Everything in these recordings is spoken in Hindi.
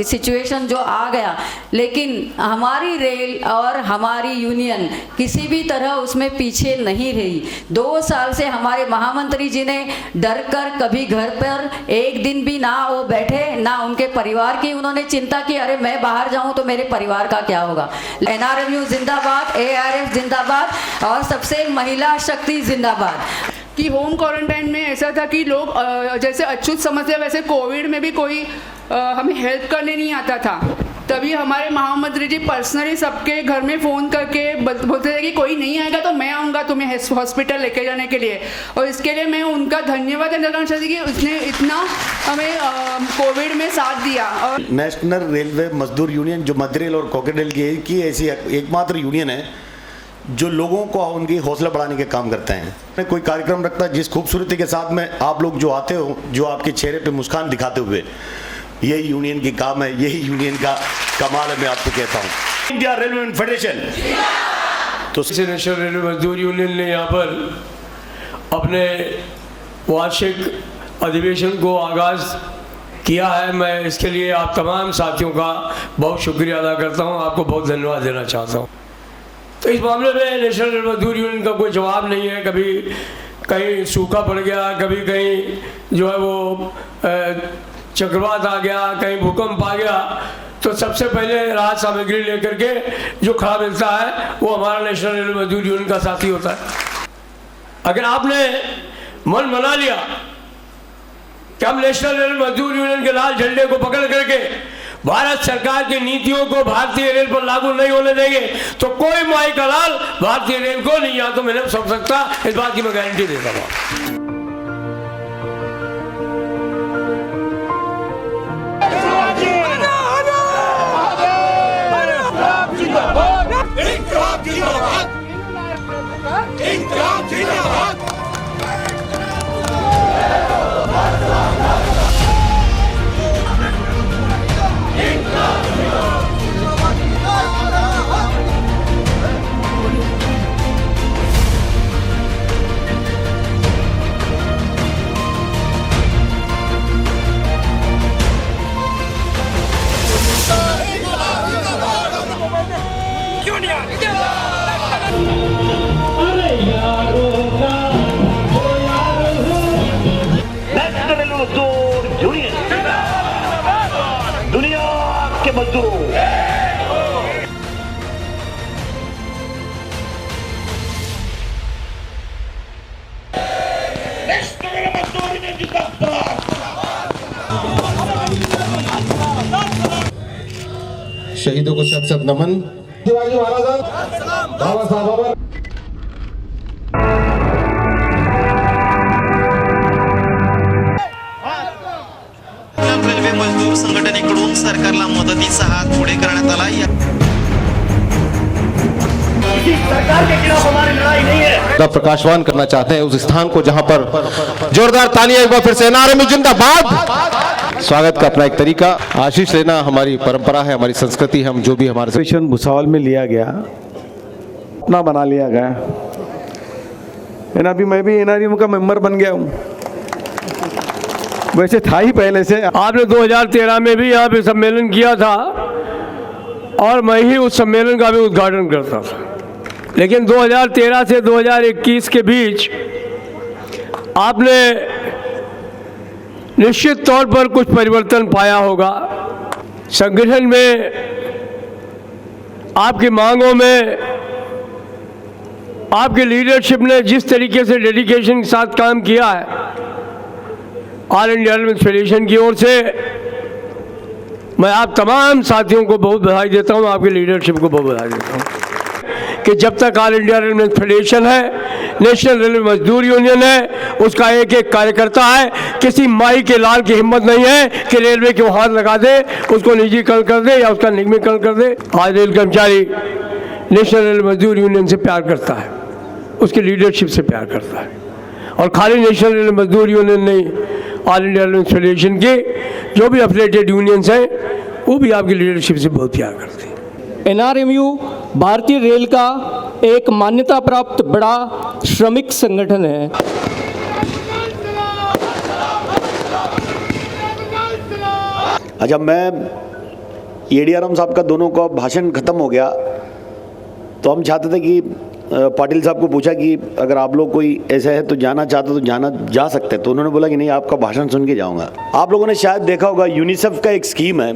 सिचुएशन जो आ गया, लेकिन हमारी रेल और हमारी यूनियन किसी भी तरह उसमें पीछे नहीं रही। 2 साल से हमारे महामंत्री जी ने डर कर कभी घर पर एक दिन भी ना वो बैठे, ना उनके परिवार की उन्होंने चिंता की, अरे मैं बाहर जाऊं तो मेरे परिवार का क्या होगा। NRMU जिंदाबाद, ARF जिंदाबाद और सबसे महिला शक्ति जिंदाबाद। कि होम क्वारंटाइन में ऐसा था कि लोग जैसे अछूत समझते, वैसे कोविड में भी कोई हमें हेल्प करने नहीं आता था। तभी हमारे महामंत्री जी पर्सनली सबके घर में फ़ोन करके बोलते थे कि कोई नहीं आएगा तो मैं आऊँगा तुम्हें हॉस्पिटल लेके जाने के लिए। और इसके लिए मैं उनका धन्यवाद करना चाहती कि उसने इतना हमें कोविड में साथ दिया। और नेशनल रेलवे मजदूर यूनियन जो मध्य रेल और कोकेरेल की ऐसी एकमात्र यूनियन है जो लोगों को उनकी हौसला बढ़ाने के काम करते हैं। कोई कार्यक्रम रखता है जिस खूबसूरती के साथ में आप लोग जो आते हो, जो आपके चेहरे पे मुस्कान दिखाते हुए, यही यूनियन की काम है, यही यूनियन का कमाल है। मैं आपको कहता हूँ इंडिया रेलवे फेडरेशन। तो नेशनल रेलवे मजदूर यूनियन ने यहाँ पर अपने वार्षिक अधिवेशन को आगाज़ किया है। मैं इसके लिए आप तमाम साथियों का बहुत शुक्रिया अदा करता हूँ, आपको बहुत धन्यवाद देना चाहता हूँ। तो इस मामले में नेशनल रेलवे मजदूर यूनियन का कोई जवाब नहीं है। कभी कहीं सूखा पड़ गया, कभी कहीं जो है वो चक्रवात आ गया, कहीं भूकंप आ गया, तो सबसे पहले राहत सामग्री लेकर के जो खड़ा मिलता है वो हमारा नेशनल रेलवे मजदूर यूनियन का साथी होता है। अगर आपने मन बना लिया कि हम नेशनल रेलवे मजदूर यूनियन के लाल झंडे को पकड़ करके भारत सरकार की नीतियों को भारतीय रेल पर लागू नहीं होने देंगे तो कोई माई का लाल भारतीय रेल को नहीं यहाँ तो मैंने समझ सकता, इस बात की मैं गारंटी देता हूँ। दुनिया के मजदूरों शहीदों को शत शत नमन। शिवाजी महाराज बाबा साहब रेल्वे मजदूर संघटनेकडून सरकारला मदतीचा हात पुढे करण्यात आला। सरकार के खिलाफ हमारी लड़ाई नहीं है। प्रकाशवान करना चाहते हैं उस स्थान को जहां पर जोरदार तालियां एक बार फिर से NRMU जिंदाबाद। स्वागत का अपना एक तरीका, आशीष लेना हमारी परंपरा है, हमारी संस्कृति है। हम जो भी हमारे मिशन भुसावल में लिया गया, अपना बना लिया गया। अभी मैं भी NRMU का मेंबर बन गया हूँ, वैसे था ही पहले से। आपने 2013 में भी यहाँ पे सम्मेलन किया था और मैं ही उस सम्मेलन का भी उद्घाटन करता था, लेकिन 2013 से 2021 के बीच आपने निश्चित तौर पर कुछ परिवर्तन पाया होगा। संगठन में आपकी मांगों में आपकी लीडरशिप ने जिस तरीके से डेडिकेशन के साथ काम किया है, ऑल इंडिया रेलवे फेडरेशन की ओर से मैं आप तमाम साथियों को बहुत बधाई देता हूं, आपकी लीडरशिप को बहुत बधाई देता हूं कि जब तक ऑल इंडिया रेलवे फेडरेशन है, नेशनल रेलवे मजदूर यूनियन है, उसका एक एक कार्यकर्ता है, किसी माई के लाल की हिम्मत नहीं है कि रेलवे के हाथ लगा दे, उसको निजीकरण कर दे या उसका निगमीकरण कर दे। आज रेल कर्मचारी नेशनल रेलवे मजदूर यूनियन से प्यार करता है, उसकी लीडरशिप से प्यार करता है। और खाली नेशनल रेलवे मजदूर यूनियन नहीं, ऑल इंडिया रेलवे फेडरेशन के जो भी एफिलिएटेड यूनियंस हैं वो भी आपकी लीडरशिप से बहुत प्यार करते हैं। NRMU भारतीय रेल का एक मान्यता प्राप्त बड़ा श्रमिक संगठन है। अच्छा, मैं ADRM साहब का दोनों का भाषण खत्म हो गया तो हम चाहते थे कि पाटिल साहब को पूछा कि अगर आप लोग कोई ऐसा है तो जाना चाहते तो जाना जा सकते, तो उन्होंने बोला कि नहीं, आपका भाषण सुन के जाऊंगा। आप लोगों ने शायद देखा होगा, यूनिसेफ का एक स्कीम है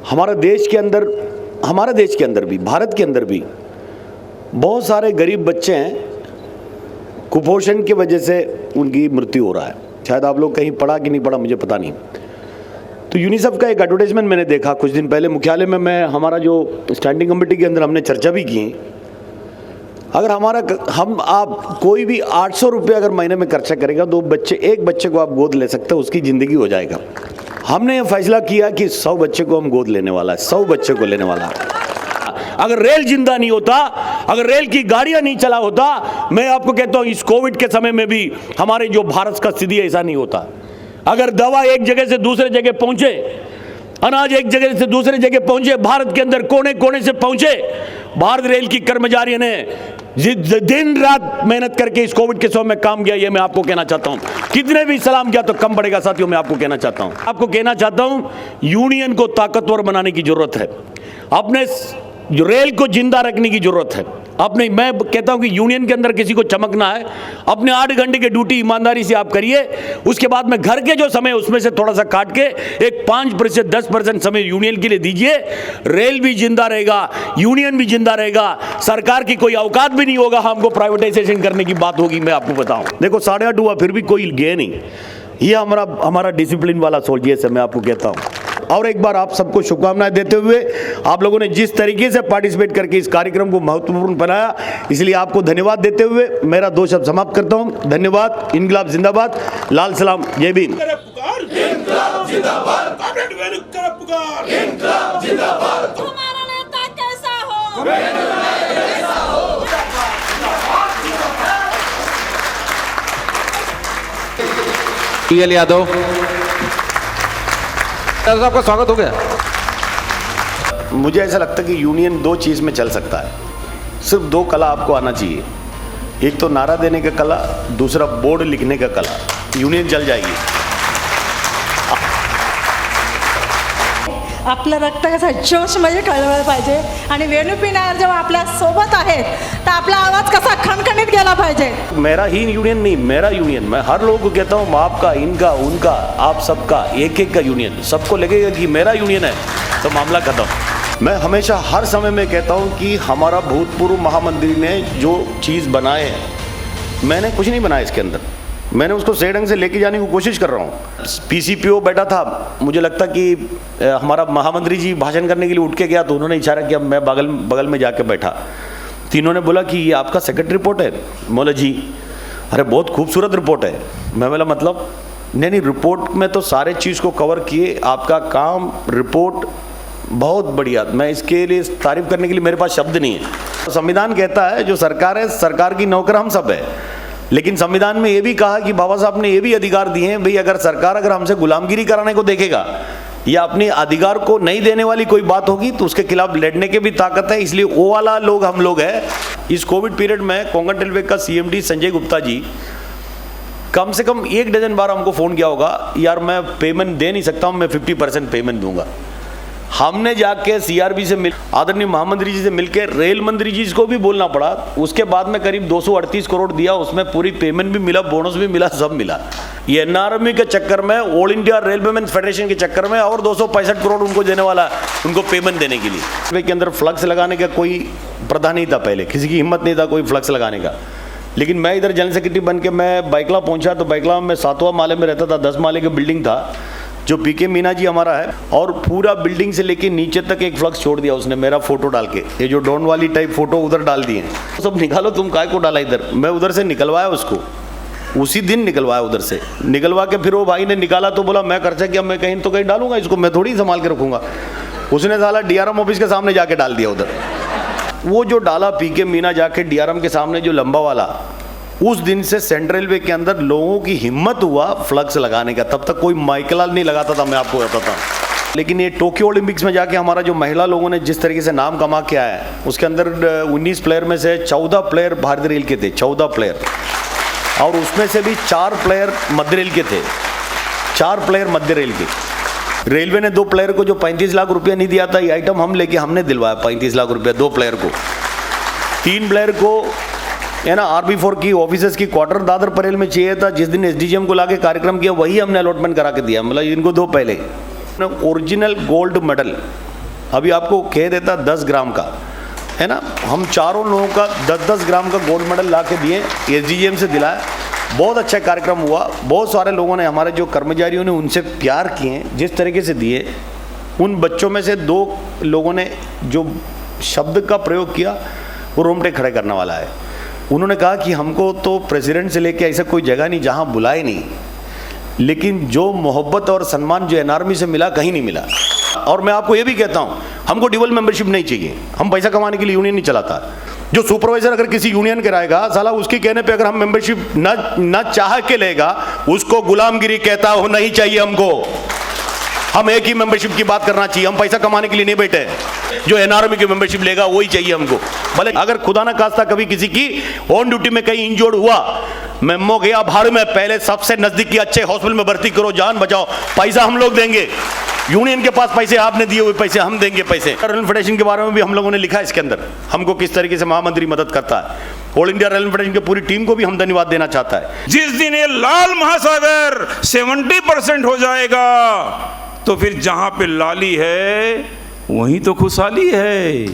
हमारे देश के अंदर भी, भारत के अंदर भी बहुत सारे गरीब बच्चे हैं, कुपोषण की वजह से उनकी मृत्यु हो रहा है। शायद आप लोग कहीं पढ़ा कि नहीं पढ़ा मुझे पता नहीं। तो यूनिसेफ का एक एडवर्टाइजमेंट मैंने देखा कुछ दिन पहले मुख्यालय में। मैं हमारा जो स्टैंडिंग कमेटी के अंदर हमने चर्चा भी की, अगर आप कोई भी 800 रुपये अगर महीने में खर्चा करेगा तो एक बच्चे को आप गोद ले सकते हो, उसकी ज़िंदगी हो जाएगा। हमने ये फैसला किया कि 100 बच्चे को हम गोद लेने वाला है, 100 बच्चे को लेने वाला है। अगर रेल जिंदा नहीं होता, अगर रेल की गाड़ियां नहीं चला होता, मैं आपको कहता हूं इस कोविड के समय में भी हमारे जो भारत का स्थिति ऐसा नहीं होता। अगर दवा एक जगह से दूसरे जगह पहुंचे, अनाज एक जगह से दूसरे जगह पहुंचे, भारत के अंदर कोने कोने से पहुंचे, भारत रेल की कर्मचारियों ने दिन रात मेहनत करके इस कोविड के समय में काम किया। ये मैं आपको कहना चाहता हूं, कितने भी सलाम किया तो कम पड़ेगा साथियों। मैं आपको कहना चाहता हूं यूनियन को ताकतवर बनाने की जरूरत है, अपने जो रेल को जिंदा रखने की जरूरत है। मैं कहता हूं कि यूनियन के अंदर किसी को चमकना है, अपने 8 घंटे की ड्यूटी ईमानदारी से आप करिए। उसके बाद में घर के जो समय उसमें से थोड़ा सा काट के एक 5% 10% समय यूनियन के लिए दीजिए। रेल भी जिंदा रहेगा, यूनियन भी जिंदा रहेगा, सरकार की कोई औकात भी नहीं होगा हमको प्राइवेटाइजेशन करने की बात होगी। मैं आपको बताऊं, देखो 8:30 हुआ फिर भी कोई गए नहीं। ये हमारा डिसिप्लिन वाला सोल्जियस है, मैं आपको कहता हूं। और एक बार आप सबको शुभकामनाएं देते हुए, आप लोगों ने जिस तरीके से पार्टिसिपेट करके इस कार्यक्रम को महत्वपूर्ण बनाया, इसलिए आपको धन्यवाद देते हुए मेरा 2 शब्द समाप्त करता हूं। धन्यवाद। इनकलाब जिंदाबाद, लाल सलाम, जय भीम। हमारा नेता कैसा हो? PL यादव साहब का स्वागत हो गया। मुझे ऐसा लगता है कि यूनियन 2 चीज़ में चल सकता है, सिर्फ 2 कला आपको आना चाहिए। एक तो नारा देने का कला, दूसरा बोर्ड लिखने का कला। यूनियन चल जाएगी। आपलं रक्त कसं जोशमध्ये कळवलं पाहिजे आणि वेणू पिणार जेव्हा आपल्या सोबत आहेत तर आपला आवाज कसा खणखणीत गेला पाहिजे। मेरा ही यूनियन नहीं, मेरा यूनियन। मैं हर लोगों को कहता हूँ, आपका, इनका, उनका, आप सबका, एक का यूनियन। सबको लगेगा कि मेरा यूनियन है तो मामला खत्म। मैं हमेशा हर समय में कहता हूँ कि हमारा भूतपूर्व महामंत्री ने जो चीज़ बनाए हैं, मैंने कुछ नहीं बनाया इसके अंदर। मैंने उसको सही ढंग से लेके जाने की कोशिश कर रहा हूँ। PCPO बैठा था, मुझे लगता कि हमारा महामंत्री जी भाषण करने के लिए उठ के गया तो उन्होंने इशारा किया, मैं बगल में जाके बैठा। तो इन्होंने बोला कि ये आपका सेक्रेटरी रिपोर्ट है। बोला जी, अरे बहुत खूबसूरत रिपोर्ट है। मैं बोला मतलब? नहीं, रिपोर्ट में तो सारे चीज़ को कवर किए, आपका काम, रिपोर्ट बहुत बढ़िया। मैं इसके लिए तारीफ करने के लिए मेरे पास शब्द नहीं है। संविधान कहता है जो सरकार है, सरकार की नौकर हम सब है, लेकिन संविधान में ये भी कहा कि बाबा साहब ने ये भी अधिकार दिए हैं, भाई अगर सरकार हमसे गुलामगिरी कराने को देखेगा या अपने अधिकार को नहीं देने वाली कोई बात होगी तो उसके खिलाफ लड़ने की भी ताकत है। इसलिए वो वाला लोग हम लोग हैं। इस कोविड पीरियड में कोंकण रेलवे का CMD संजय गुप्ता जी कम से कम 1 डजन बार हमको फ़ोन किया होगा, यार मैं पेमेंट दे नहीं सकता हूँ, मैं 50% पेमेंट दूंगा। हमने जाके CRB से आदरणीय महामंत्री जी से मिलकर रेल मंत्री जी को भी बोलना पड़ा। उसके बाद में करीब 238 करोड़ दिया, उसमें पूरी पेमेंट भी मिला, बोनस भी मिला, सब मिला। ये NRME के चक्कर में, ऑल इंडिया रेलवेमैन फेडरेशन के चक्कर में और 265 करोड़ उनको देने वाला, उनको पेमेंट देने के लिए। रेलवे के अंदर फ्लक्स लगाने का कोई प्रथा नहीं था, पहले किसी की हिम्मत नहीं था कोई फ्लक्स लगाने का। लेकिन मैं इधर जनरल सेक्रेटरी बन के मैं बाइकला पहुंचा तो बाइकला में 7वां माले में रहता था, 10 माले की बिल्डिंग था जो PK मीना जी हमारा है, और पूरा बिल्डिंग से लेके नीचे तक एक फ्लक्स छोड़ दिया उसने, मेरा फोटो डाल के। ये जो डॉन वाली टाइप फोटो उधर डाल दिए, सब निकालो, तुम काय को डाला इधर। मैं उधर से निकलवाया उसको, उसी दिन निकलवाया उधर से। निकलवा के फिर वो भाई ने निकाला तो बोला मैं खर्चा किया, मैं कहीं तो कहीं डालूंगा इसको, मैं थोड़ी संभाल के रखूंगा। उसने साला DRM ऑफिस के सामने जाके डाल दिया उधर। वो जो डाला PK मीना जाके DRM के सामने जो लंबा वाला, उस दिन से सेंट्रल रेलवे के अंदर लोगों की हिम्मत हुआ फ्लक्स लगाने का। तब तक कोई माइकलाल नहीं लगाता था, मैं आपको बताता हूँ। लेकिन ये टोक्यो ओलंपिक्स में जाके हमारा जो महिला लोगों ने जिस तरीके से नाम कमा के आया है, उसके अंदर 19 प्लेयर में से 14 प्लेयर भारतीय रेल के थे, 14 प्लेयर, और उसमें से भी 4 प्लेयर मध्य रेल के थे, 4 प्लेयर मध्य रेल के। रेलवे ने 2 प्लेयर को जो 35 लाख रुपया नहीं दिया था, ये आइटम हम लेके हमने दिलवाया 35 लाख रुपया 2 प्लेयर को। 3 प्लेयर को है ना RB4 की ऑफिसर्स की क्वार्टर दादर परेल में चाहिए था, जिस दिन SDGM को लाके कार्यक्रम किया वही हमने अलॉटमेंट करा के दिया, मतलब इनको 2 पहले। ओरिजिनल गोल्ड मेडल अभी आपको कह देता 10 ग्राम का है ना, हम चारों लोगों का 10-10 ग्राम का गोल्ड मेडल ला के दिए, SDGM से दिलाया। बहुत अच्छा कार्यक्रम हुआ, बहुत सारे लोगों ने, हमारे जो कर्मचारियों ने उनसे प्यार किए, जिस तरीके से दिए। उन बच्चों में से 2 लोगों ने जो शब्द का प्रयोग किया वो रोमटे खड़े करने वाला है। उन्होंने कहा कि हमको तो प्रेसिडेंट से लेके ऐसा कोई जगह नहीं जहां बुलाए नहीं, लेकिन जो मोहब्बत और सम्मान जो एनआरमी से मिला कहीं नहीं मिला। और मैं आपको ये भी कहता हूं, हमको डबल मेंबरशिप नहीं चाहिए, हम पैसा कमाने के लिए यूनियन नहीं चलाता। जो सुपरवाइजर अगर किसी यूनियन कराएगा, साला उसके कहने पे अगर हम मेंबरशिप न चाह के लेगा, उसको गुलामगिरी कहता हो नहीं चाहिए हमको। हम एक ही मेंबरशिप की बात करना चाहिए, हम पैसा कमाने के लिए नहीं बैठे। जो एनआरमी की मेंबरशिप लेगा वही चाहिए हमको। भले अगर खुदा ना खास्ता कभी किसी की ऑन ड्यूटी में कहीं इंजर्ड हुआ, मेमो गया भाड़ में, पहले सबसे नजदीकी अच्छे हॉस्पिटल में भर्ती करो, जान बचाओ, पैसा हम लोग देंगे। यूनियन के पास पैसे आपने दिए हुए पैसे हम देंगे पैसे। रेलवे फेडरेशन के बारे में भी हम लोगों ने लिखा है इसके अंदर, हमको किस तरीके से महामंत्री मदद करता है। ऑल इंडिया रेलवे फेडरेशन की पूरी टीम को भी हम धन्यवाद देना चाहता है। जिस दिन ये लाल महासागर 70% हो जाएगा, तो फिर जहां पे लाली है वहीं तो खुशहाली है।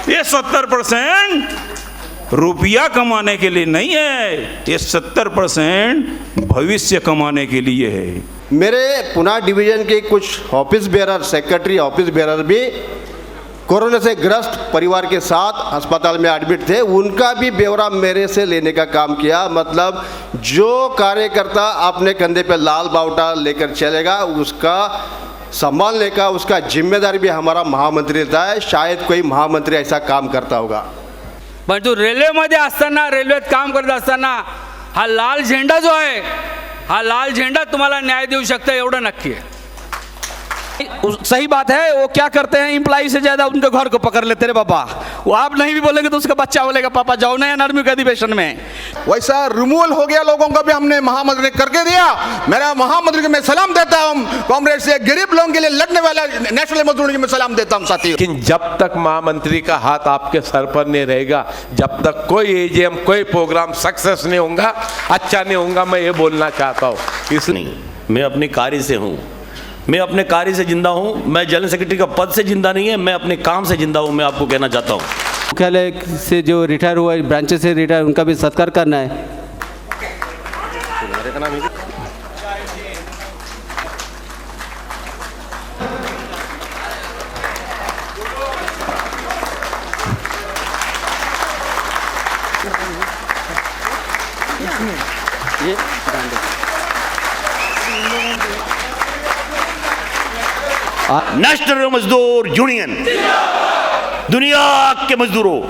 ये 70% रुपया कमाने के लिए नहीं है, ये 70% भविष्य कमाने के लिए है। मेरे पुणे डिवीजन के कुछ office bearer, secretary office bearer भी कोरोना से ग्रस्त परिवार के साथ अस्पताल में एडमिट थे, उनका भी ब्यौरा मेरे से लेने का काम किया। मतलब जो कार्यकर्ता अपने कंधे पे लाल बावटा लेकर चलेगा, उसका संभालने का उसका जिम्मेदारी भी हमारा महामंत्री लेता है। शायद कोई महामंत्री ऐसा काम करता होगा। पण तू रेल्वेमध्ये असताना, रेल्वेत काम करत असताना हा लाल झेंडा जो आहे, हा लाल झेंडा तुम्हाला न्याय देऊ शकता एवढं नक्की आहे। सही बात है, वो क्या करते हैं, इम्प्लाई से ज्यादा उनके घर को पकड़ लेते रे बाबा। वो आप नहीं भी बोलेंगे तो उसका बच्चा बोलेगा पापा जाओ ना एनआरमी के अधिवेशन में। वैसा रिमूवल हो गया लोगों का भी हमने महामंत्री करके दिया। मेरा महामंत्री को मैं सलाम देता हूँ, कांग्रेस से गरीब लोगों के लिए लड़ने वाला नेशनल मजदूर को मैं सलाम देता हूँ साथी। लेकिन जब तक महामंत्री का हाथ आपके सर पर नहीं रहेगा, जब तक कोई एजीएम कोई प्रोग्राम सक्सेस नहीं होगा, अच्छा नहीं होगा, मैं ये बोलना चाहता हूँ। इसलिए मैं अपने कार्य से हूँ, मैं अपने कार्य से जिंदा हूँ। मैं जनरल सेक्रेटरी का पद से जिंदा नहीं है, मैं अपने काम से जिंदा हूँ। मैं आपको कहना चाहता हूँ, मुख्यालय से जो रिटायर हुआ, ब्रांचेस से रिटायर, उनका भी सत्कार करना है। नेशनल मजदूर यूनियन दुनिया के मजदूरों